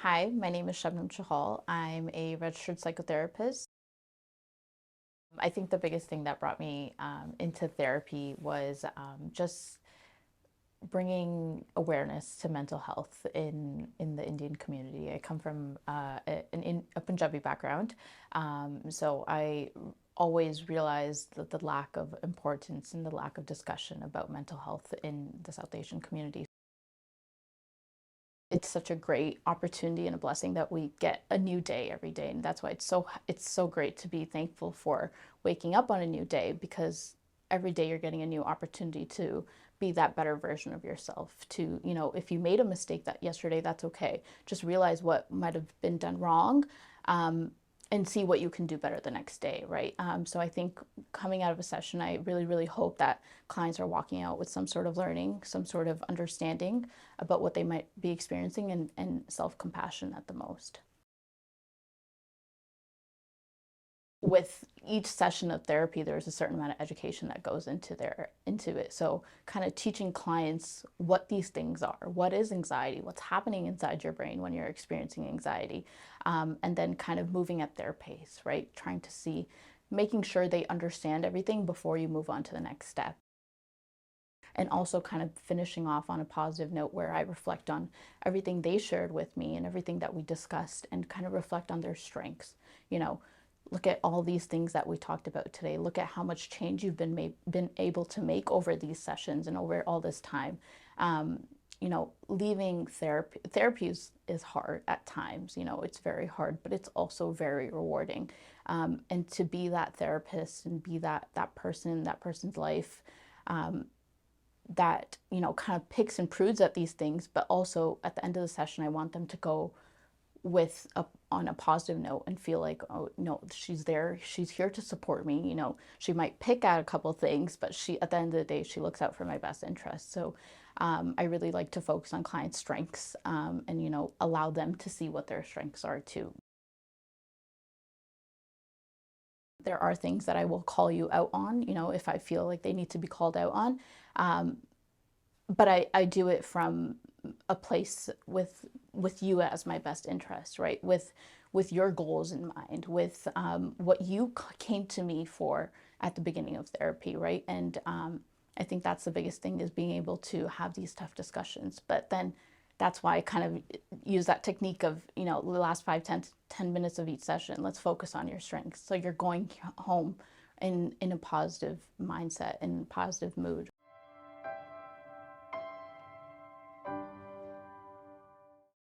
Hi, my name is Shabnam Chahal. I'm a registered psychotherapist. I think the biggest thing that brought me into therapy was just bringing awareness to mental health in the Indian community. I come from a Punjabi background, so I always realized that the lack of importance and the lack of discussion about mental health in the South Asian community. It's such a great opportunity and a blessing that we get a new day every day, and that's why it's so great to be thankful for waking up on a new day, because every day you're getting a new opportunity to be that better version of yourself. To, if you made a mistake that yesterday, that's okay. Just realize what might have been done wrong, um, and see what you can do better the next day, right? So I think coming out of a session, I really, really hope that clients are walking out with some sort of learning, some sort of understanding about what they might be experiencing, and self-compassion at the most. With each session of therapy, there's a certain amount of education that goes into it. So kind of teaching clients what these things are, what is anxiety, what's happening inside your brain when you're experiencing anxiety, and then kind of moving at their pace, right? Trying to see, making sure they understand everything before you move on to the next step. And also kind of finishing off on a positive note where I reflect on everything they shared with me and everything that we discussed, and kind of reflect on their strengths. You know, look at all these things that we talked about today. Look at how much change you've been able to make over these sessions and over all this time. Leaving therapy is hard at times. It's very hard, but it's also very rewarding. And to be that therapist and be that person in that person's life, that kind of picks and prudes at these things, but also at the end of the session I want them to go on a positive note and feel like, oh no, she's there, she's here to support me. She might pick at a couple things, but she, at the end of the day, she looks out for my best interest. So I really like to focus on clients' strengths, and allow them to see what their strengths are too. There are things that I will call you out on, if I feel like they need to be called out on. um, but I do it from a place with you as my best interest, right? With your goals in mind, with what you came to me for at the beginning of therapy, right? And I think that's the biggest thing, is being able to have these tough discussions. But then that's why I kind of use that technique of, the last 10 minutes of each session, let's focus on your strengths. So you're going home in a positive mindset and positive mood.